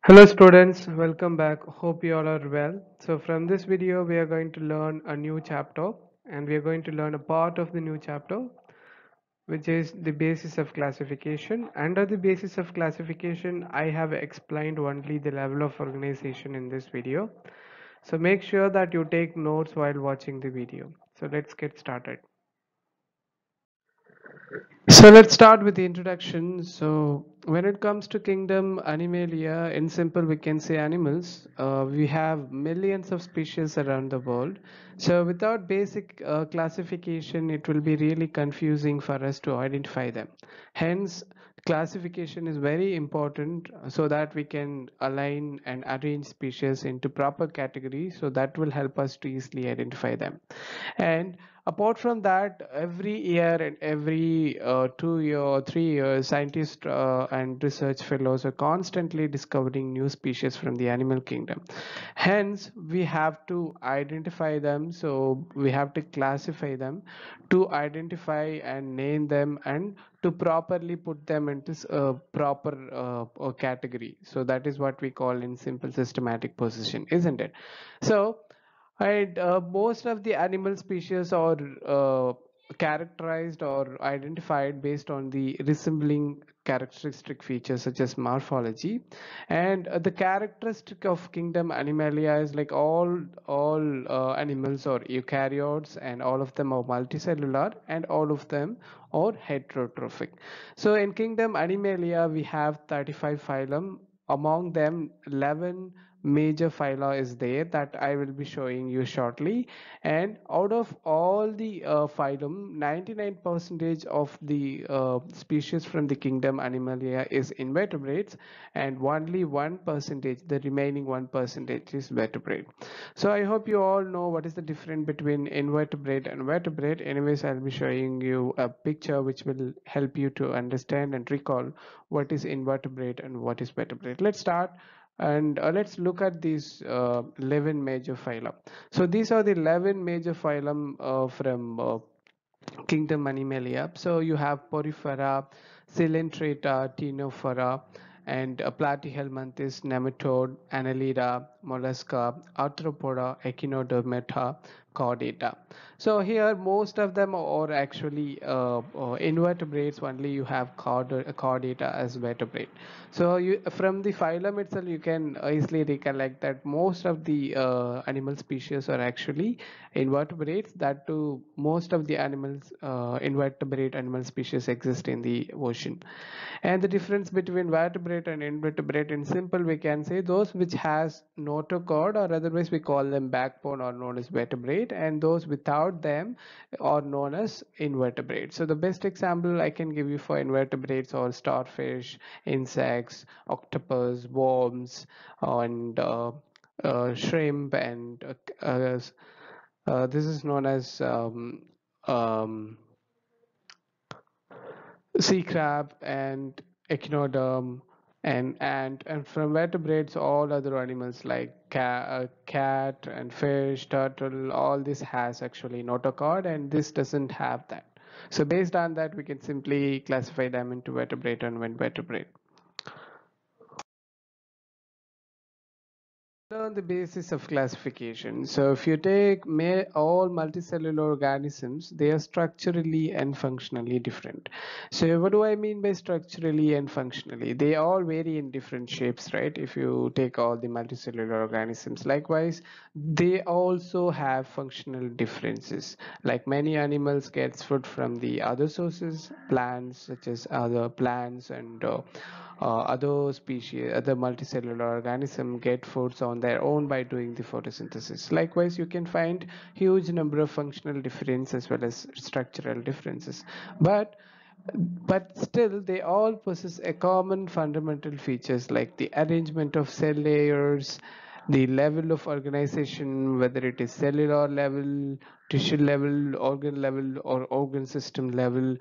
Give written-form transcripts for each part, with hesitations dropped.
Hello students, welcome back. Hope you all are well. So from this video we are going to learn a new chapter and we are going to learn a part of the new chapter which is the basis of classification. Under the basis of classification I have explained only the level of organization in this video. So make sure that you take notes while watching the video. So let's get started. So let's start with the introduction. So when it comes to kingdom Animalia, in simple we can say animals. We have millions of species around the world. So without basic classification, it will be really confusing for us to identify them. Hence, classification is very important so that we can align and arrange species into proper categories. So that will help us to easily identify them. And apart from that, every year and every 2 year or 3 years, scientists and research fellows are constantly discovering new species from the animal kingdom. Hence, we have to identify them. So we have to classify them to identify and name them and to properly put them into a proper category. So that is what we call in simple systematic position, isn't it? So and most of the animal species are characterized or identified based on the resembling characteristic features such as morphology. And the characteristic of kingdom Animalia is like all animals are eukaryotes, and all of them are multicellular, and all of them are heterotrophic. So in kingdom Animalia we have 35 phylum. Among them 11 major phyla is there that I will be showing you shortly. And out of all the phylum, 99% of the species from the kingdom Animalia is invertebrates, and only 1%, the remaining 1%, is vertebrate. So I hope you all know what is the difference between invertebrate and vertebrate. Anyways, I'll be showing you a picture which will help you to understand and recall what is invertebrate and what is vertebrate. Let's start and let's look at these 11 major phyla. So these are the 11 major phylum from kingdom Animalia. So you have Porifera, Coelenterata, Ctenophora, and Platyhelminthes, Nematode, Annelida, Mollusca, Arthropoda, Echinodermata, Chordata. So here most of them are actually invertebrates. Only you have Chordata as vertebrate. So you, from the phylum itself, you can easily recollect that most of the animal species are actually invertebrates. That too, most of the animals, invertebrate animal species exist in the ocean. And the difference between vertebrate and invertebrate, in simple, we can say those which has notochord, or otherwise we call them backbone, are known as vertebrate, and those without them are known as invertebrate. So the best example I can give you for invertebrates are starfish, insects, octopus, worms, and shrimp, and this is known as um, sea crab and echinoderm and ant. And from vertebrates all other animals like cat and fish, turtle, all this has actually notochord, and this doesn't have that. So based on that we can simply classify them into vertebrate and invertebrate. On the basis of classification, so if you take all multicellular organisms, they are structurally and functionally different. So what do I mean by structurally and functionally? They all vary in different shapes, right? If you take all the multicellular organisms, likewise they also have functional differences. Like many animals gets food from the other sources, plants such as other plants, and other species, other multicellular organism get foods on their own by doing the photosynthesis. Likewise, you can find huge number of functional differences as well as structural differences, but still they all possess a common fundamental features like the arrangement of cell layers, the level of organization, whether it is cellular level, tissue level, organ level, or organ system level.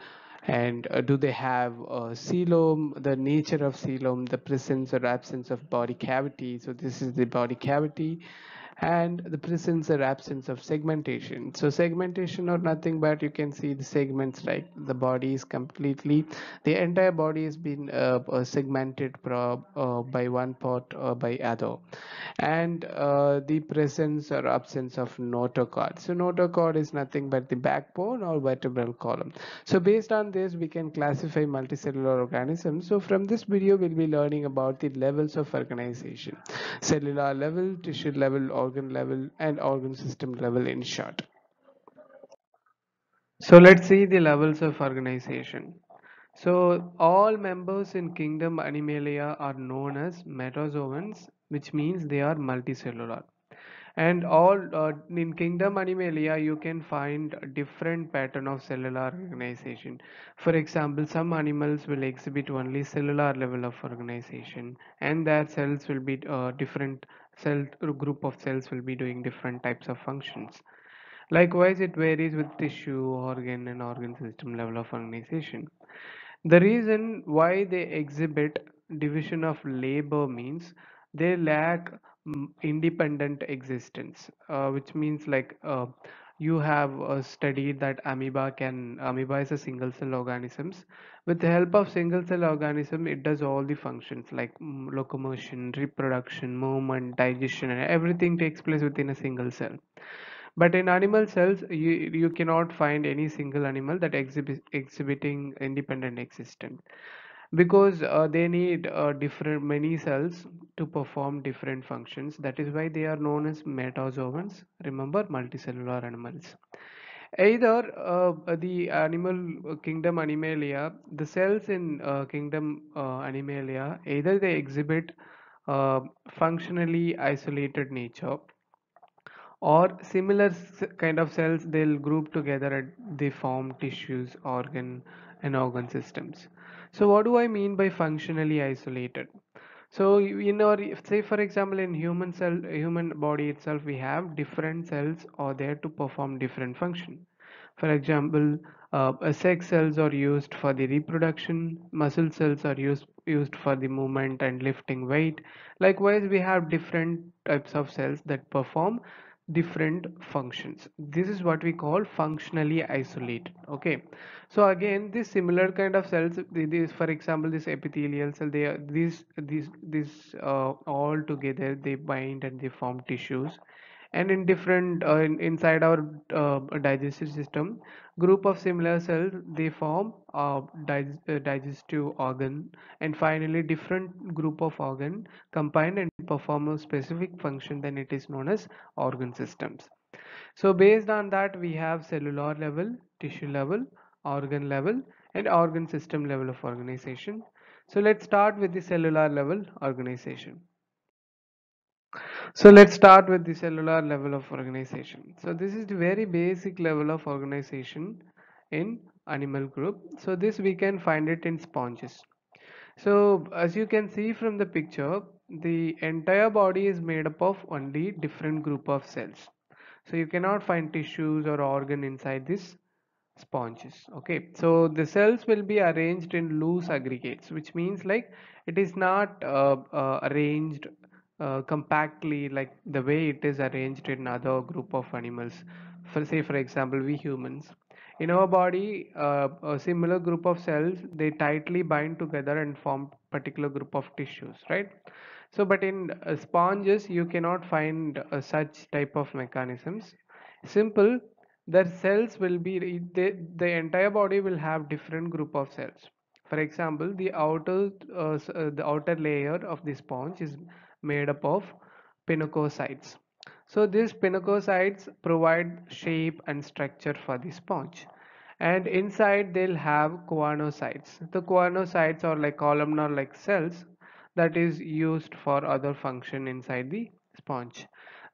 And do they have coelom, the nature of coelom, the presence or absence of body cavity. So this is the body cavity. and the presence or absence of segmentation. So segmentation or nothing but you can see the segments, like the body is completely, the entire body has been segmented by one part or by other, and the presence or absence of notochord. So notochord is nothing but the backbone or vertebral column. So based on this we can classify multicellular organisms. So from this video we'll be learning about the levels of organization: cellular level, tissue level, organ level, and organ system level in short. So let's see the levels of organization. So all members in kingdom Animalia are known as metazoans, which means they are multicellular. And all in kingdom Animalia, you can find a different pattern of cellular organization. For example, some animals will exhibit only cellular level of organization, and their cells will be different. Cell group of cells will be doing different types of functions. Likewise, it varies with tissue, organ, and organ system level of organization. The reason why they exhibit division of labor means they lack independent existence, which means like you have studied that amoeba is a single cell organisms. With the help of single cell organism, it does all the functions like locomotion, reproduction, movement, digestion, and everything takes place within a single cell. But in animal cells, you cannot find any single animal that exhibiting independent existence, because they need different many cells to perform different functions. That is why they are known as metazoans. Remember, multicellular animals. Either the animal kingdom Animalia, the cells in kingdom Animalia, either they exhibit functionally isolated nature, or similar kind of cells they'll group together and they form tissues, organ, and organ systems. So what do I mean by functionally isolated? So in our, say for example, in human body itself, we have different cells are there to perform different function. For example, sex cells are used for the reproduction, muscle cells are used for the movement and lifting weight. Likewise, we have different types of cells that perform different functions. This is what we call functionally isolated. Okay, so again, this similar kind of cells, this, for example, this epithelial cell, they are these all together they bind and they form tissues. And in different inside our digestive system, group of similar cells they form digestive organ, and finally different group of organ combine and perform a specific function, then it is known as organ systems. So based on that, we have cellular level, tissue level, organ level, and organ system level of organization. So let's start with the cellular level organization. So let's start with the cellular level of organization. So this is the very basic level of organization in animal group. So this we can find it in sponges. So as you can see from the picture, the entire body is made up of only different group of cells. So you cannot find tissues or organ inside this sponges. Okay, so the cells will be arranged in loose aggregates, which means like it is not arranged compactly like the way it is arranged in other group of animals. For say for example, we humans, in our body, a similar group of cells they tightly bind together and form particular group of tissues, right? So but in sponges you cannot find such type of mechanisms. Simple, their cells will be the entire body will have different group of cells. For example, the outer layer of the sponge is made up of pinacocytes. So these pinacocytes provide shape and structure for the sponge, and inside they'll have choanocytes. The choanocytes are like columnar like cells that is used for other function inside the sponge.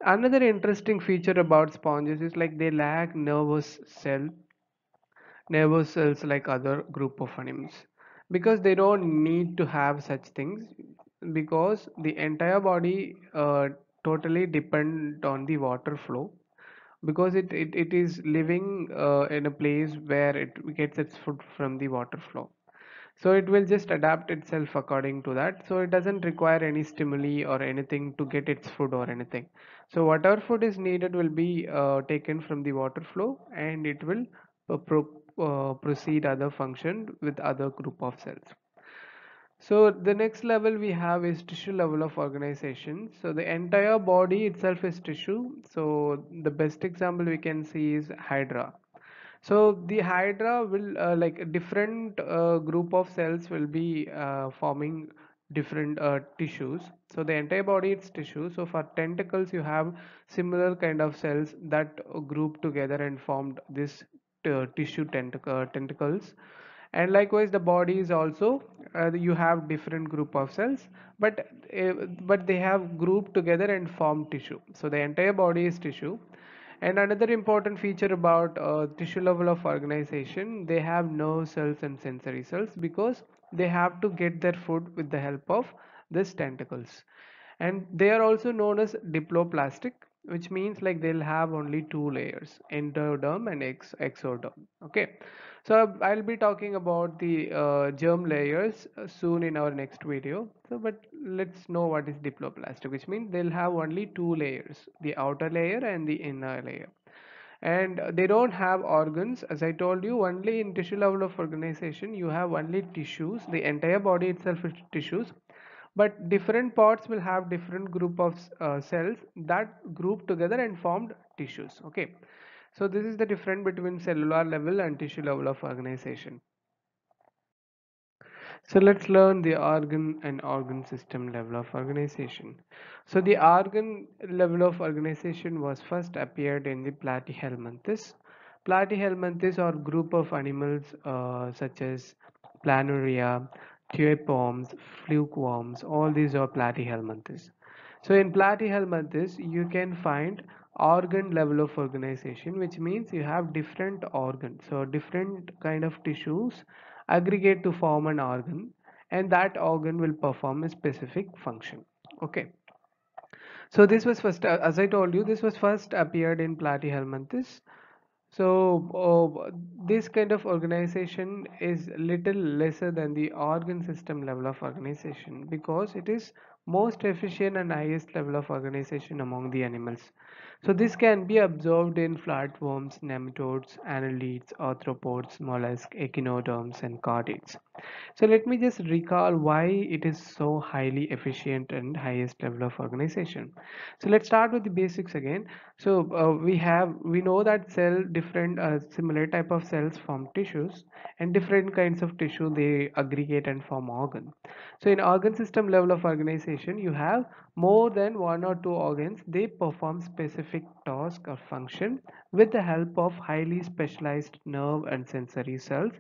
Another interesting feature about sponges is like they lack nervous cells like other group of animals, because they don't need to have such things, because the entire body totally depend on the water flow, because it is living in a place where it gets its food from the water flow. So it will just adapt itself according to that. So it doesn't require any stimuli or anything to get its food or anything. So whatever food is needed will be taken from the water flow, and it will proceed other function with other group of cells. So the next level we have is tissue level of organization. So the entire body itself is tissue. So the best example we can see is Hydra. So the Hydra will like a different group of cells will be forming different tissues. So the entire body is tissue. So for tentacles you have similar kind of cells that group together and formed this tissue tentacles. And likewise the body is also you have different group of cells, but but they have grouped together and formed tissue. So the entire body is tissue. And another important feature about tissue level of organization, they have nerve cells and sensory cells because they have to get their food with the help of these tentacles. And they are also known as diploplastic, which means like they'll have only two layers, endoderm and exoderm. Okay, so I'll be talking about the germ layers soon in our next video. So but let's know what is diploplastic, which means they'll have only two layers, the outer layer and the inner layer. And they don't have organs. As I told you, only in tissue level of organization you have only tissues. The entire body itself is tissues, but different parts will have different group of cells that group together and formed tissues. Okay, so this is the difference between cellular level and tissue level of organization. So let's learn the organ and organ system level of organization. So the organ level of organization was first appeared in the Platyhelminthes. Platyhelminthes are group of animals such as Planaria, tapeworms, flukeworms. All these are Platyhelminthes. So in Platyhelminthes, you can find organ level of organization, which means you have different organs. So different kind of tissues aggregate to form an organ, and that organ will perform a specific function. Okay, so this was first as I told you, this was first appeared in Platyhelminthes. So this kind of organization is little lesser than the organ system level of organization because it is most efficient and highest level of organization among the animals. So this can be observed in flatworms, nematodes, annelids, arthropods, mollusks, echinoderms, and chordates. So let me just recall why it is so highly efficient and highest level of organization. So let's start with the basics again. So we know that cell different similar type of cells form tissues, and different kinds of tissue they aggregate and form organ. So in organ system level of organization, you have more than one or two organs. They perform specific task or function with the help of highly specialized nerve and sensory cells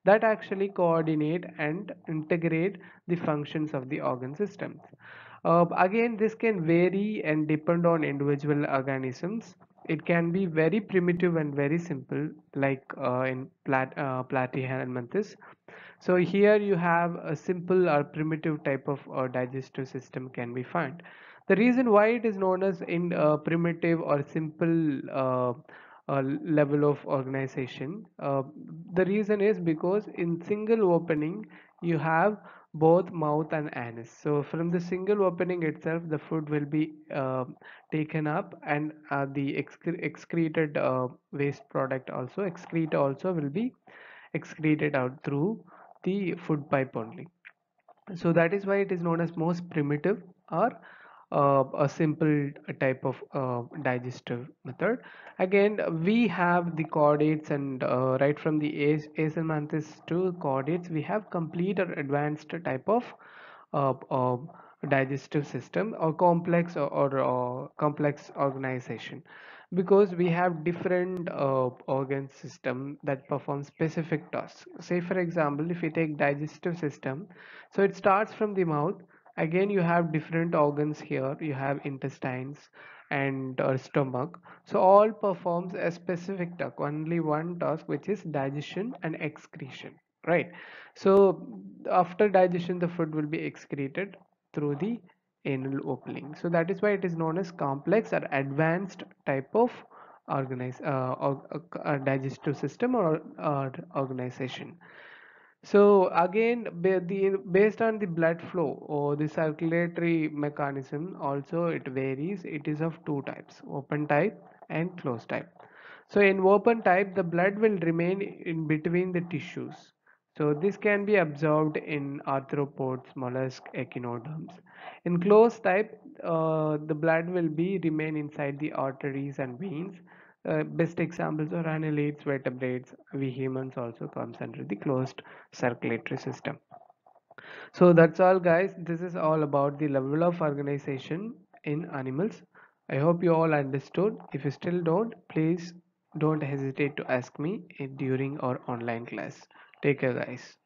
that actually coordinate and integrate the functions of the organ systems. Again, this can vary and depend on individual organisms. It can be very primitive and very simple, like in Platyhelminthes. So here you have a simple or primitive type of digestive system can be found. The reason why it is known as in primitive or simple level of organization, the reason is because in single opening you have both mouth and anus. So from the single opening itself, the food will be taken up, and the excreted waste product also excrete also will be excreted out through the food pipe only. So that is why it is known as most primitive or a simple type of digestive method. Again, we have the chordates, and right from the Asamanthus to chordates, we have complete or advanced type of uh, digestive system or complex or complex organization, because we have different organ system that perform specific tasks. Say for example, if you take digestive system, so it starts from the mouth. Again, you have different organs here. You have intestines and stomach. So all performs a specific task, only one task, which is digestion and excretion, right? So after digestion, the food will be excreted through the anal opening. So that is why it is known as complex or advanced type of digestive system or organization. So again, based on the blood flow or the circulatory mechanism, also it varies. It is of two types: open type and closed type. So in open type, the blood will remain in between the tissues. So this can be observed in arthropods, mollusks, echinoderms. In closed type, the blood will be remain inside the arteries and veins. Best examples are annelids, vertebrates. We humans also comes under the closed circulatory system. So that's all, guys. This is all about the level of organization in animals. I hope you all understood. If you still don't, please don't hesitate to ask me during our online class. Take care, guys.